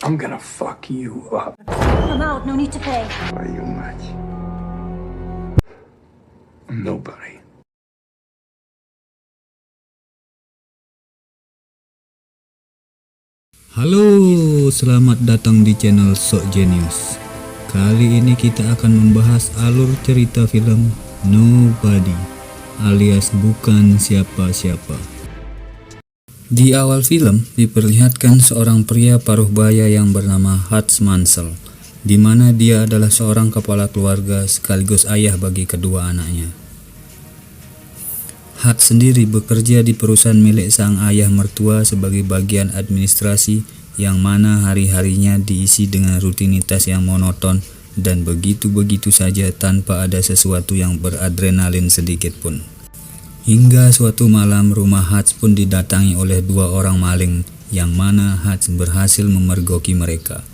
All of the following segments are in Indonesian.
I'm gonna fuck you up. I'm out, no need to pay. Why you much? I'm nobody. Halo, selamat datang di channel Sok Genius. Kali ini kita akan membahas alur cerita film Nobody alias Bukan Siapa-Siapa. Di awal film diperlihatkan seorang pria paruh baya yang bernama Hutch Mansell, di mana dia adalah seorang kepala keluarga sekaligus ayah bagi kedua anaknya. Hutch sendiri bekerja di perusahaan milik sang ayah mertua sebagai bagian administrasi yang mana hari-harinya diisi dengan rutinitas yang monoton dan begitu-begitu saja tanpa ada sesuatu yang beradrenalin sedikit pun. Hingga suatu malam rumah Hutch pun didatangi oleh dua orang maling yang mana Hutch berhasil memergoki mereka.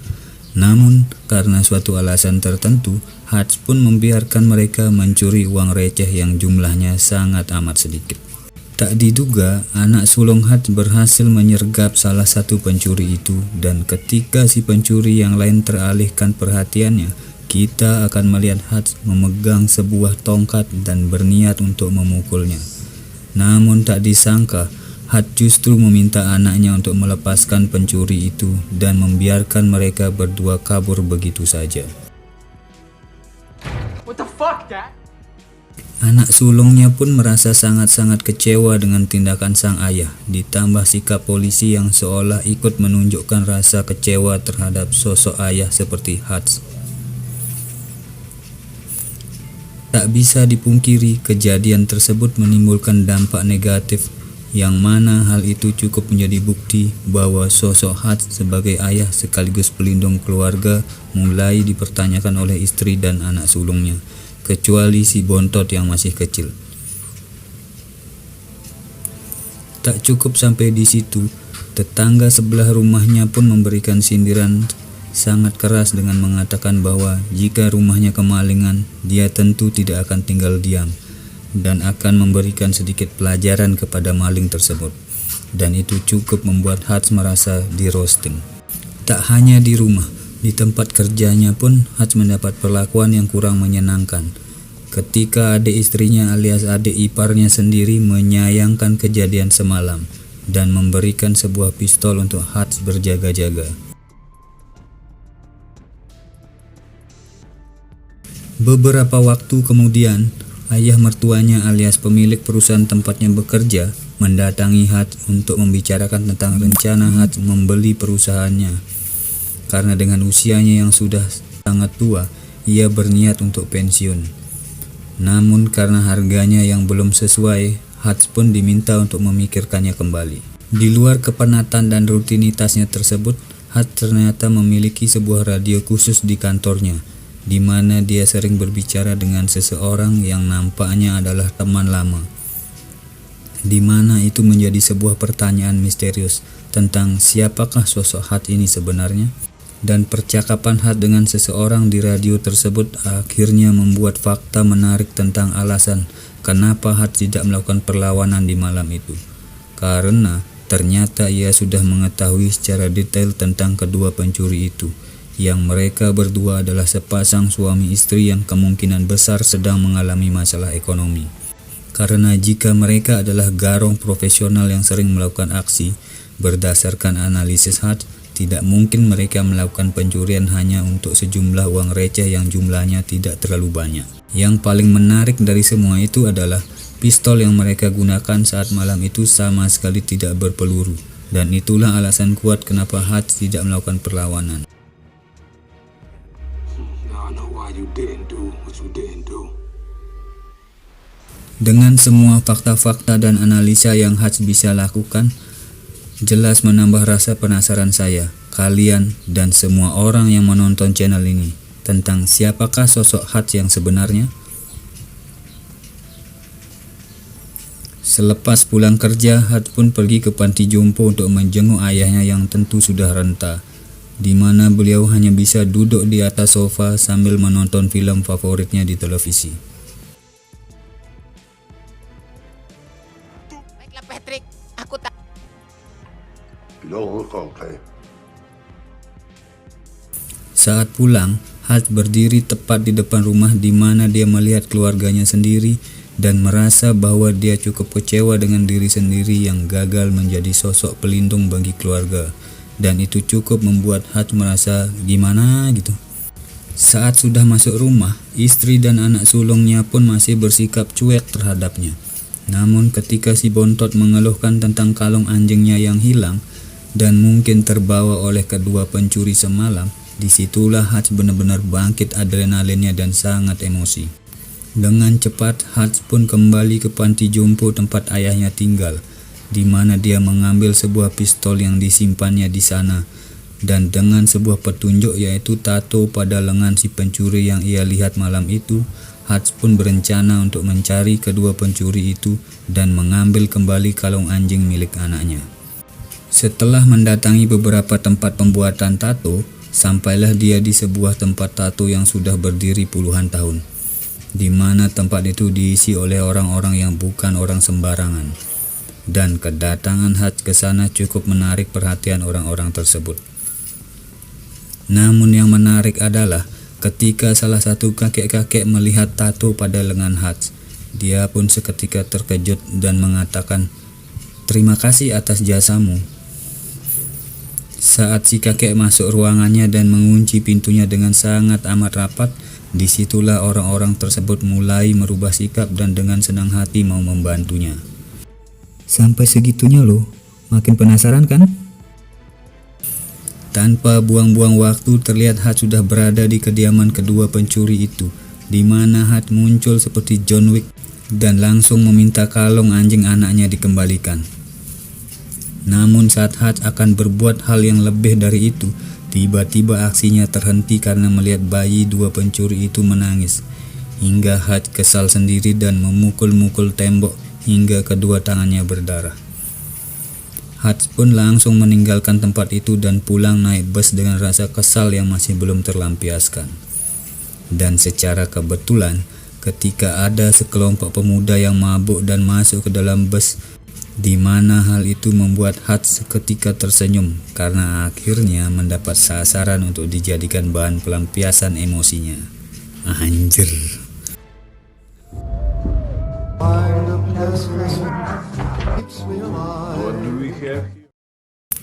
Namun karena suatu alasan tertentu, Hutch pun membiarkan mereka mencuri uang receh yang jumlahnya sangat amat sedikit. Tak diduga, anak sulung Hutch berhasil menyergap salah satu pencuri itu, dan ketika si pencuri yang lain teralihkan perhatiannya, kita akan melihat Hutch memegang sebuah tongkat dan berniat untuk memukulnya. Namun tak disangka, Hutch justru meminta anaknya untuk melepaskan pencuri itu dan membiarkan mereka berdua kabur begitu saja. What the fuck, Dad? Anak sulungnya pun merasa sangat-sangat kecewa dengan tindakan sang ayah, ditambah sikap polisi yang seolah ikut menunjukkan rasa kecewa terhadap sosok ayah seperti Hutch. Tak bisa dipungkiri, kejadian tersebut menimbulkan dampak negatif yang mana hal itu cukup menjadi bukti bahwa sosok Hutch sebagai ayah sekaligus pelindung keluarga mulai dipertanyakan oleh istri dan anak sulungnya, kecuali si bontot yang masih kecil. Tak cukup sampai di situ, tetangga sebelah rumahnya pun memberikan sindiran sangat keras dengan mengatakan bahwa jika rumahnya kemalingan, dia tentu tidak akan tinggal diam dan akan memberikan sedikit pelajaran kepada maling tersebut. Dan itu cukup membuat Hutch merasa di roasting. Tak hanya di rumah, di tempat kerjanya pun Hutch mendapat perlakuan yang kurang menyenangkan. Ketika adik istrinya alias adik iparnya sendiri menyayangkan kejadian semalam dan memberikan sebuah pistol untuk Hutch berjaga-jaga. Beberapa waktu kemudian, ayah mertuanya alias pemilik perusahaan tempatnya bekerja mendatangi Hutch untuk membicarakan tentang rencana Hutch membeli perusahaannya. Karena dengan usianya yang sudah sangat tua, ia berniat untuk pensiun. Namun karena harganya yang belum sesuai, Hutch pun diminta untuk memikirkannya kembali. Di luar kepenatan dan rutinitasnya tersebut, Hutch ternyata memiliki sebuah radio khusus di kantornya, di mana dia sering berbicara dengan seseorang yang nampaknya adalah teman lama, di mana itu menjadi sebuah pertanyaan misterius tentang siapakah sosok Hutch ini sebenarnya. Dan percakapan Hutch dengan seseorang di radio tersebut akhirnya membuat fakta menarik tentang alasan kenapa Hutch tidak melakukan perlawanan di malam itu, karena ternyata ia sudah mengetahui secara detail tentang kedua pencuri itu, yang mereka berdua adalah sepasang suami istri yang kemungkinan besar sedang mengalami masalah ekonomi. Karena jika mereka adalah garong profesional yang sering melakukan aksi, berdasarkan analisis Hutch, tidak mungkin mereka melakukan pencurian hanya untuk sejumlah uang receh yang jumlahnya tidak terlalu banyak. Yang paling menarik dari semua itu adalah pistol yang mereka gunakan saat malam itu sama sekali tidak berpeluru, dan itulah alasan kuat kenapa Hutch tidak melakukan perlawanan. Dengan semua fakta-fakta dan analisa yang Hutch bisa lakukan, jelas menambah rasa penasaran saya, kalian, dan semua orang yang menonton channel ini tentang siapakah sosok Hutch yang sebenarnya. Selepas pulang kerja, Hutch pun pergi ke panti jompo untuk menjenguk ayahnya yang tentu sudah renta, di mana beliau hanya bisa duduk di atas sofa sambil menonton film favoritnya di televisi. Baiklah Patrick, aku tak. You don't look okay. Saat pulang, Hatch berdiri tepat di depan rumah di mana dia melihat keluarganya sendiri dan merasa bahwa dia cukup kecewa dengan diri sendiri yang gagal menjadi sosok pelindung bagi keluarga, dan itu cukup membuat Hatch merasa gimana gitu. Saat sudah masuk rumah, istri dan anak sulungnya pun masih bersikap cuek terhadapnya. Namun ketika si bontot mengeluhkan tentang kalung anjingnya yang hilang dan mungkin terbawa oleh kedua pencuri semalam, disitulah Hatch benar-benar bangkit adrenalinnya dan sangat emosi. Dengan cepat, Hatch pun kembali ke panti jompo tempat ayahnya tinggal, di mana dia mengambil sebuah pistol yang disimpannya di sana, dan dengan sebuah petunjuk yaitu tato pada lengan si pencuri yang ia lihat malam itu, Hatch pun berencana untuk mencari kedua pencuri itu dan mengambil kembali kalung anjing milik anaknya. Setelah mendatangi beberapa tempat pembuatan tato, sampailah dia di sebuah tempat tato yang sudah berdiri puluhan tahun, di mana tempat itu diisi oleh orang-orang yang bukan orang sembarangan, dan kedatangan Hatch ke sana cukup menarik perhatian orang-orang tersebut. Namun yang menarik adalah ketika salah satu kakek-kakek melihat tato pada lengan Hatch, dia pun seketika terkejut dan mengatakan, "Terima kasih atas jasamu." Saat si kakek masuk ruangannya dan mengunci pintunya dengan sangat amat rapat, disitulah orang-orang tersebut mulai merubah sikap dan dengan senang hati mau membantunya. Sampai segitunya loh, makin penasaran kan? Tanpa buang-buang waktu, terlihat Hatch sudah berada di kediaman kedua pencuri itu, di mana Hatch muncul seperti John Wick dan langsung meminta kalung anjing anaknya dikembalikan. Namun saat Hatch akan berbuat hal yang lebih dari itu, tiba-tiba aksinya terhenti karena melihat bayi dua pencuri itu menangis, hingga Hatch kesal sendiri dan memukul-mukul tembok hingga kedua tangannya berdarah. Hatch pun langsung meninggalkan tempat itu dan pulang naik bus dengan rasa kesal yang masih belum terlampiaskan. Dan secara kebetulan, ketika ada sekelompok pemuda yang mabuk dan masuk ke dalam bus, di mana hal itu membuat Hatch seketika tersenyum karena akhirnya mendapat sasaran untuk dijadikan bahan pelampiasan emosinya. Anjir.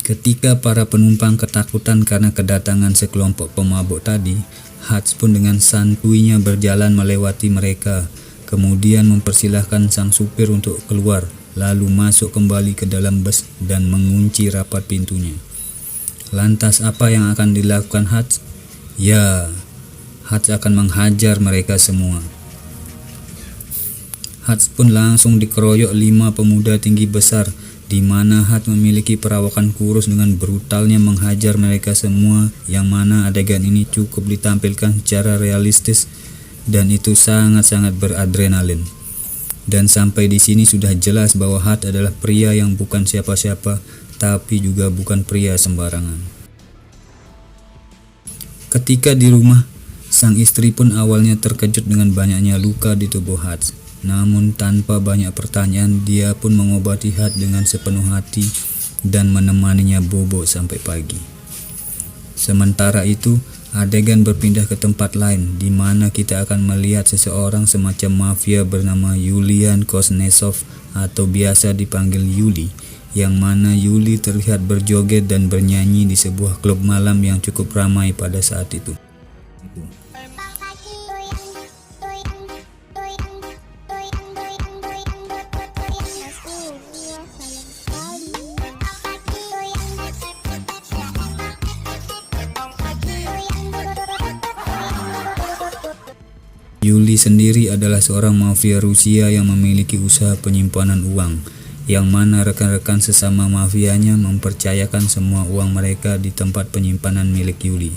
Ketika para penumpang ketakutan karena kedatangan sekelompok pemabuk tadi, Hatch pun dengan santuinya berjalan melewati mereka, kemudian mempersilahkan sang supir untuk keluar, lalu masuk kembali ke dalam bus dan mengunci rapat pintunya. Lantas apa yang akan dilakukan Hatch? Ya, Hatch akan menghajar mereka semua. Hatch pun langsung dikeroyok 5 pemuda tinggi besar, di mana Hatch memiliki perawakan kurus dengan brutalnya menghajar mereka semua, yang mana adegan ini cukup ditampilkan secara realistis dan itu sangat-sangat beradrenalin. Dan sampai di sini sudah jelas bahwa Hatch adalah pria yang bukan siapa-siapa, tapi juga bukan pria sembarangan. Ketika di rumah, sang istri pun awalnya terkejut dengan banyaknya luka di tubuh Hatch. Namun tanpa banyak pertanyaan, dia pun mengobati Hatch dengan sepenuh hati dan menemaninya bobo sampai pagi. Sementara itu, adegan berpindah ke tempat lain, di mana kita akan melihat seseorang semacam mafia bernama Yulian Kuznetsov atau biasa dipanggil Yuli, yang mana Yuli terlihat berjoget dan bernyanyi di sebuah klub malam yang cukup ramai pada saat itu. Yuli sendiri adalah seorang mafia Rusia yang memiliki usaha penyimpanan uang, yang mana rekan-rekan sesama mafianya mempercayakan semua uang mereka di tempat penyimpanan milik Yuli.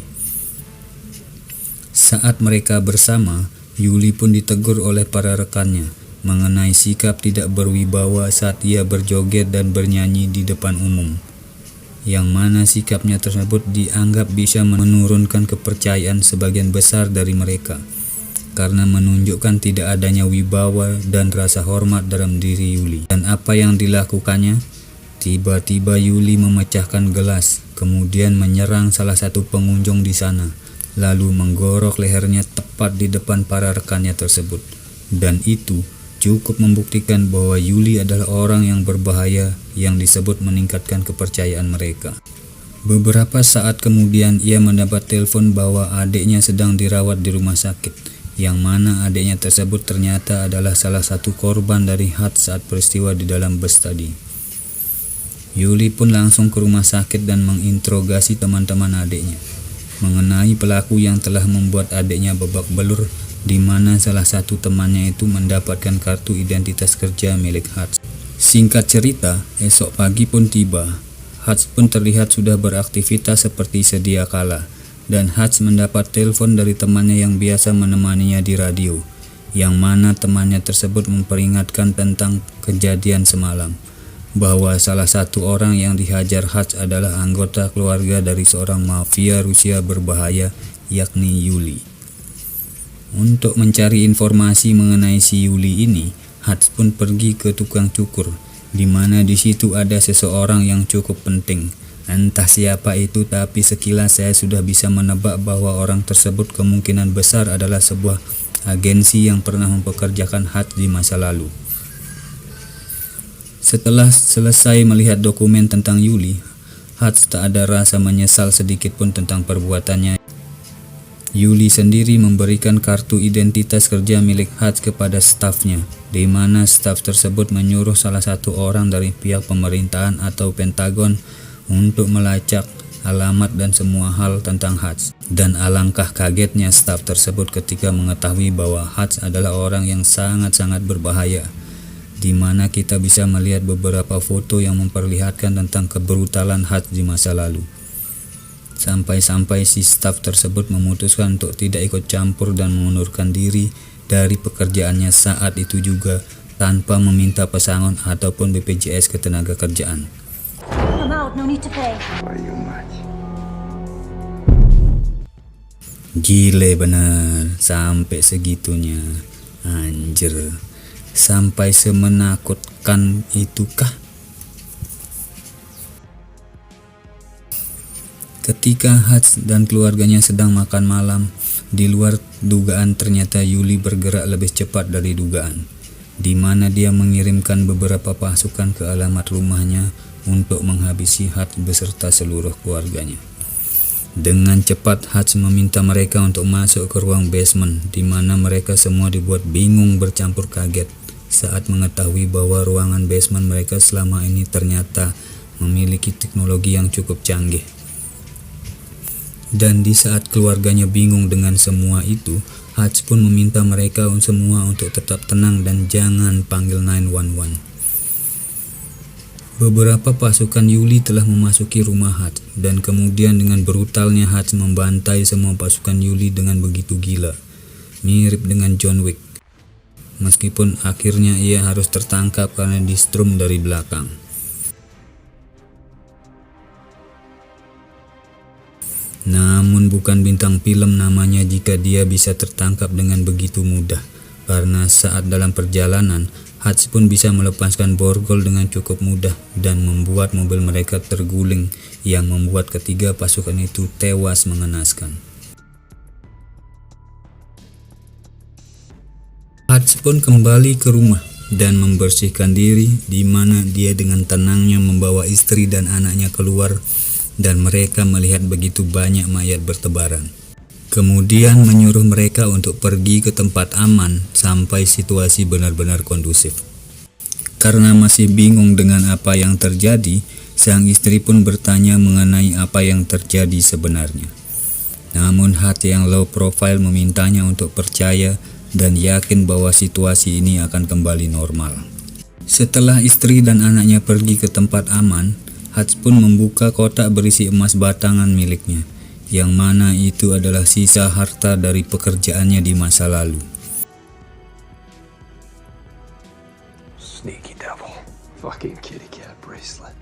Saat mereka bersama, Yuli pun ditegur oleh para rekannya mengenai sikap tidak berwibawa saat ia berjoget dan bernyanyi di depan umum, yang mana sikapnya tersebut dianggap bisa menurunkan kepercayaan sebagian besar dari mereka, karena menunjukkan tidak adanya wibawa dan rasa hormat dalam diri Yuli. Dan apa yang dilakukannya? Tiba-tiba Yuli memecahkan gelas, kemudian menyerang salah satu pengunjung di sana, lalu menggorok lehernya tepat di depan para rekannya tersebut. Dan itu cukup membuktikan bahwa Yuli adalah orang yang berbahaya yang disebut meningkatkan kepercayaan mereka. Beberapa saat kemudian ia mendapat telepon bahwa adiknya sedang dirawat di rumah sakit, yang mana adiknya tersebut ternyata adalah salah satu korban dari Hutch saat peristiwa di dalam bus tadi. Yuli pun langsung ke rumah sakit dan menginterogasi teman-teman adiknya mengenai pelaku yang telah membuat adiknya babak belur, di mana salah satu temannya itu mendapatkan kartu identitas kerja milik Hutch. Singkat cerita, esok pagi pun tiba. Hutch pun terlihat sudah beraktivitas seperti sedia kala, dan Hutch mendapat telepon dari temannya yang biasa menemaninya di radio, yang mana temannya tersebut memperingatkan tentang kejadian semalam, bahwa salah satu orang yang dihajar Hutch adalah anggota keluarga dari seorang mafia Rusia berbahaya, yakni Yuli. Untuk mencari informasi mengenai si Yuli ini, Hutch pun pergi ke tukang cukur, di mana di situ ada seseorang yang cukup penting. Entah siapa itu, tapi sekilas saya sudah bisa menebak bahwa orang tersebut kemungkinan besar adalah sebuah agensi yang pernah mempekerjakan Hutch di masa lalu. Setelah selesai melihat dokumen tentang Yuli, Hutch tak ada rasa menyesal sedikit pun tentang perbuatannya. Yuli sendiri memberikan kartu identitas kerja milik Hutch kepada stafnya, di mana staf tersebut menyuruh salah satu orang dari pihak pemerintahan atau Pentagon untuk melacak alamat dan semua hal tentang Hutch. Dan alangkah kagetnya staf tersebut ketika mengetahui bahwa Hutch adalah orang yang sangat-sangat berbahaya, di mana kita bisa melihat beberapa foto yang memperlihatkan tentang kebrutalan Hutch di masa lalu. Sampai-sampai si staf tersebut memutuskan untuk tidak ikut campur dan mengundurkan diri dari pekerjaannya saat itu juga, tanpa meminta pesangon ataupun BPJS Ketenagakerjaan. I'm out, no need to pay. Why you much? Gile bener, sampai segitunya. Anjir, sampai semenakutkan itukah? Ketika Hutch dan keluarganya sedang makan malam, di luar dugaan ternyata Yuli bergerak lebih cepat dari dugaan, di mana dia mengirimkan beberapa pasukan ke alamat rumahnya untuk menghabisi Hutch beserta seluruh keluarganya. Dengan cepat Hutch meminta mereka untuk masuk ke ruang basement, di mana mereka semua dibuat bingung bercampur kaget saat mengetahui bahwa ruangan basement mereka selama ini ternyata memiliki teknologi yang cukup canggih. Dan di saat keluarganya bingung dengan semua itu, Hutch pun meminta mereka semua untuk tetap tenang dan jangan panggil 911. Beberapa pasukan Yuli telah memasuki rumah Hutch, dan kemudian dengan brutalnya Hutch membantai semua pasukan Yuli dengan begitu gila, mirip dengan John Wick. Meskipun akhirnya ia harus tertangkap karena distrum dari belakang. Namun bukan bintang film namanya jika dia bisa tertangkap dengan begitu mudah, karena saat dalam perjalanan, Hutch pun bisa melepaskan borgol dengan cukup mudah dan membuat mobil mereka terguling, yang membuat ketiga pasukan itu tewas mengenaskan. Hutch pun kembali ke rumah dan membersihkan diri, di mana dia dengan tenangnya membawa istri dan anaknya keluar, dan mereka melihat begitu banyak mayat bertebaran. Kemudian menyuruh mereka untuk pergi ke tempat aman sampai situasi benar-benar kondusif. Karena masih bingung dengan apa yang terjadi, sang istri pun bertanya mengenai apa yang terjadi sebenarnya. Namun hati yang low profile memintanya untuk percaya dan yakin bahwa situasi ini akan kembali normal. Setelah istri dan anaknya pergi ke tempat aman, Hutch pun membuka kotak berisi emas batangan miliknya, yang mana itu adalah sisa harta dari pekerjaannya di masa lalu. Sneaky devil. Fucking kitty cat bracelet.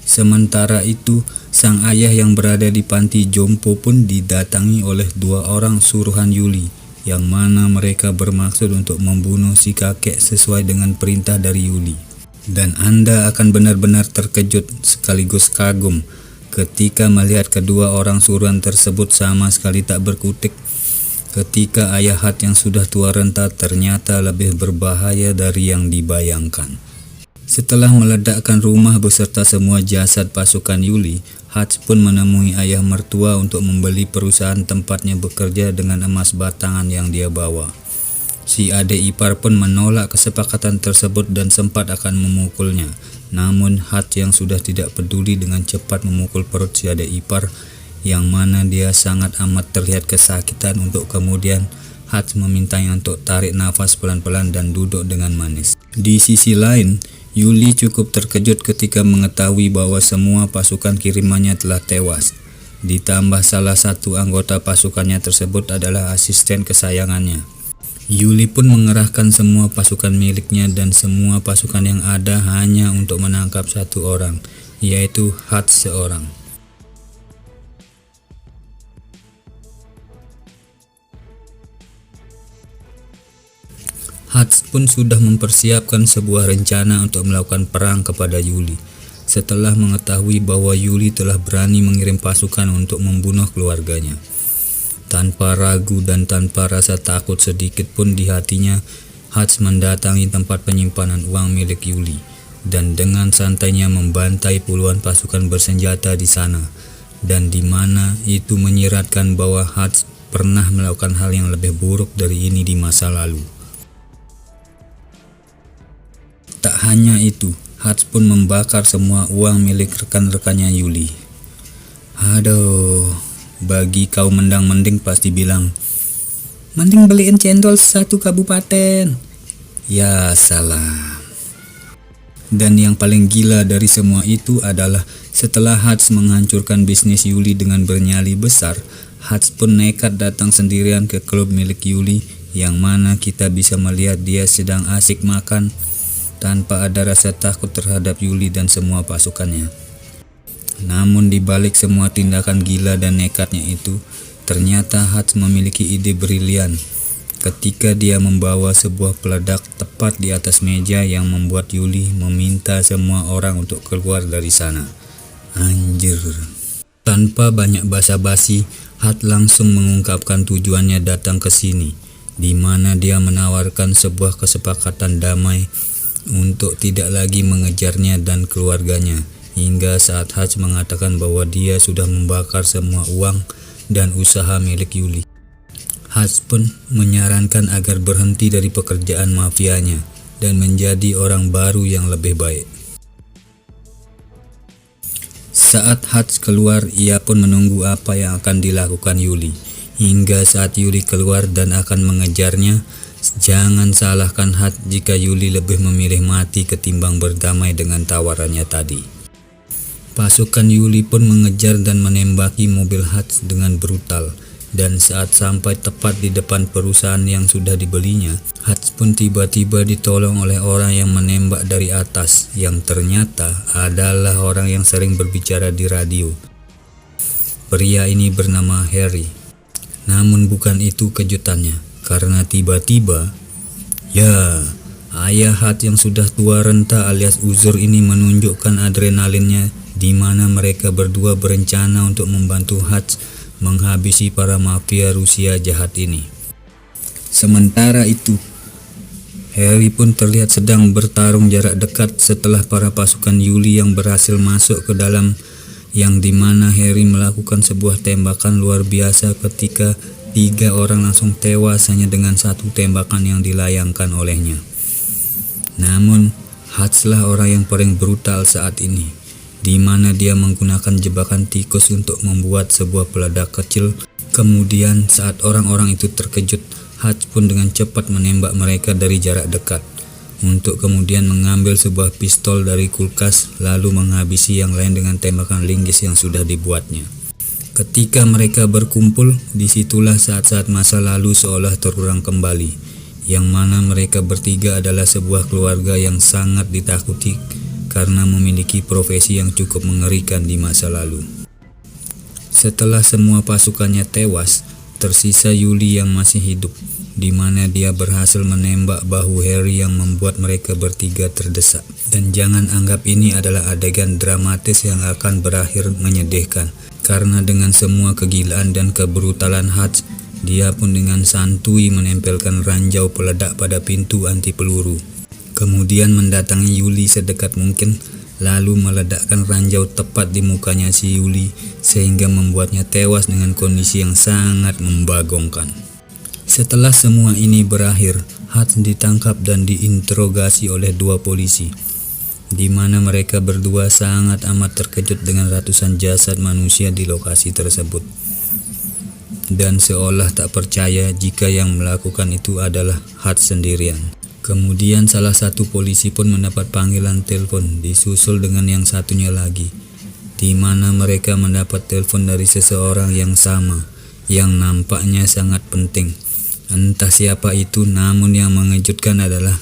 Sementara itu, sang ayah yang berada di panti jompo pun didatangi oleh dua orang suruhan Yuli, yang mana mereka bermaksud untuk membunuh si kakek sesuai dengan perintah dari Yuli. Dan Anda akan benar-benar terkejut sekaligus kagum Ketika melihat kedua orang suruhan tersebut sama sekali tak berkutik, ketika ayah Hat yang sudah tua renta ternyata lebih berbahaya dari yang dibayangkan. Setelah meledakkan rumah beserta semua jasad pasukan Yuli, Hat pun menemui ayah mertua untuk membeli perusahaan tempatnya bekerja dengan emas batangan yang dia bawa. Si adik ipar pun menolak kesepakatan tersebut dan sempat akan memukulnya. Namun Hat yang sudah tidak peduli dengan cepat memukul perut si adik ipar, yang mana dia sangat amat terlihat kesakitan. Untuk kemudian Hat memintanya untuk tarik nafas pelan-pelan dan duduk dengan manis. Di sisi lain, Yuli cukup terkejut ketika mengetahui bahwa semua pasukan kirimannya telah tewas. Ditambah salah satu anggota pasukannya tersebut adalah asisten kesayangannya. Yuli pun mengerahkan semua pasukan miliknya dan semua pasukan yang ada hanya untuk menangkap satu orang, yaitu Hat seorang. Hat pun sudah mempersiapkan sebuah rencana untuk melakukan perang kepada Yuli. Setelah mengetahui bahwa Yuli telah berani mengirim pasukan untuk membunuh keluarganya, tanpa ragu dan tanpa rasa takut sedikit pun di hatinya, Hat mendatangi tempat penyimpanan uang milik Yuli dan dengan santainya membantai puluhan pasukan bersenjata di sana, dan di mana itu menyiratkan bahwa Hat pernah melakukan hal yang lebih buruk dari ini di masa lalu. Tak hanya itu, Hat pun membakar semua uang milik rekan-rekannya Yuli. Aduh, bagi kaum mendang-mending pasti bilang, mending beliin cendol satu kabupaten. Ya salah. Dan yang paling gila dari semua itu adalah setelah Hat menghancurkan bisnis Yuli dengan bernyali besar, Hat pun nekat datang sendirian ke klub milik Yuli, yang mana kita bisa melihat dia sedang asik makan tanpa ada rasa takut terhadap Yuli dan semua pasukannya. Namun di balik semua tindakan gila dan nekatnya itu, ternyata Hat memiliki ide brilian ketika dia membawa sebuah peledak tepat di atas meja yang membuat Yuli meminta semua orang untuk keluar dari sana. Anjir. Tanpa banyak basa-basi, Hat langsung mengungkapkan tujuannya datang ke sini, di mana dia menawarkan sebuah kesepakatan damai untuk tidak lagi mengejarnya dan keluarganya, hingga saat Hat mengatakan bahwa dia sudah membakar semua uang dan usaha milik Yuli. Hat pun menyarankan agar berhenti dari pekerjaan mafianya dan menjadi orang baru yang lebih baik. Saat Hat keluar, ia pun menunggu apa yang akan dilakukan Yuli. Hingga saat Yuli keluar dan akan mengejarnya, jangan salahkan Hat jika Yuli lebih memilih mati ketimbang berdamai dengan tawarannya tadi. Pasukan Yuli pun mengejar dan menembaki mobil Hat dengan brutal, dan saat sampai tepat di depan perusahaan yang sudah dibelinya, Hat pun tiba-tiba ditolong oleh orang yang menembak dari atas, yang ternyata adalah orang yang sering berbicara di radio. Pria ini bernama Harry. Namun bukan itu kejutannya, karena tiba-tiba, ayah Hat yang sudah tua renta alias Uzur ini menunjukkan adrenalinnya, di mana mereka berdua berencana untuk membantu Hat menghabisi para mafia Rusia jahat ini. Sementara itu, Harry pun terlihat sedang bertarung jarak dekat setelah para pasukan Yuli yang berhasil masuk ke dalam, yang dimana Harry melakukan sebuah tembakan luar biasa ketika 3 orang langsung tewas hanya dengan satu tembakan yang dilayangkan olehnya. Namun Hatlah orang yang paling brutal saat ini, di mana dia menggunakan jebakan tikus untuk membuat sebuah peledak kecil. Kemudian saat orang-orang itu terkejut, Hat pun dengan cepat menembak mereka dari jarak dekat, untuk kemudian mengambil sebuah pistol dari kulkas lalu menghabisi yang lain dengan tembakan linggis yang sudah dibuatnya. Ketika mereka berkumpul, disitulah saat-saat masa lalu seolah terulang kembali, yang mana mereka bertiga adalah sebuah keluarga yang sangat ditakuti karena memiliki profesi yang cukup mengerikan di masa lalu. Setelah semua pasukannya tewas, Tersisa Yuli yang masih hidup, di mana dia berhasil menembak bahu Harry yang membuat mereka bertiga terdesak. Dan jangan anggap ini adalah adegan dramatis yang akan berakhir menyedihkan, karena dengan semua kegilaan dan kebrutalan Hutch, dia pun dengan santuy menempelkan ranjau peledak pada pintu anti peluru. Kemudian mendatangi Yuli sedekat mungkin, lalu meledakkan ranjau tepat di mukanya si Yuli sehingga membuatnya tewas dengan kondisi yang sangat membagongkan. Setelah semua ini berakhir, Hutch ditangkap dan diinterogasi oleh dua polisi, di mana mereka berdua sangat amat terkejut dengan ratusan jasad manusia di lokasi tersebut, dan seolah tak percaya jika yang melakukan itu adalah Hutch sendirian. Kemudian salah satu polisi pun mendapat panggilan telepon disusul dengan yang satunya lagi, di mana mereka mendapat telepon dari seseorang yang sama, yang nampaknya sangat penting. Entah siapa itu, namun yang mengejutkan adalah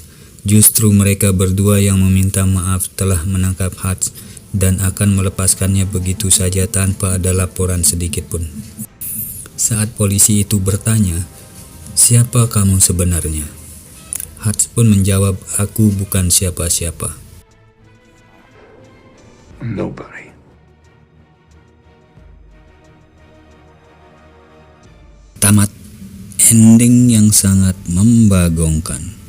justru mereka berdua yang meminta maaf telah menangkap Hutch dan akan melepaskannya begitu saja tanpa ada laporan sedikit pun. Saat polisi itu bertanya, "Siapa kamu sebenarnya?" Hutch pun menjawab, "Aku bukan siapa-siapa." Nobody. Tamat. Ending yang sangat membagongkan.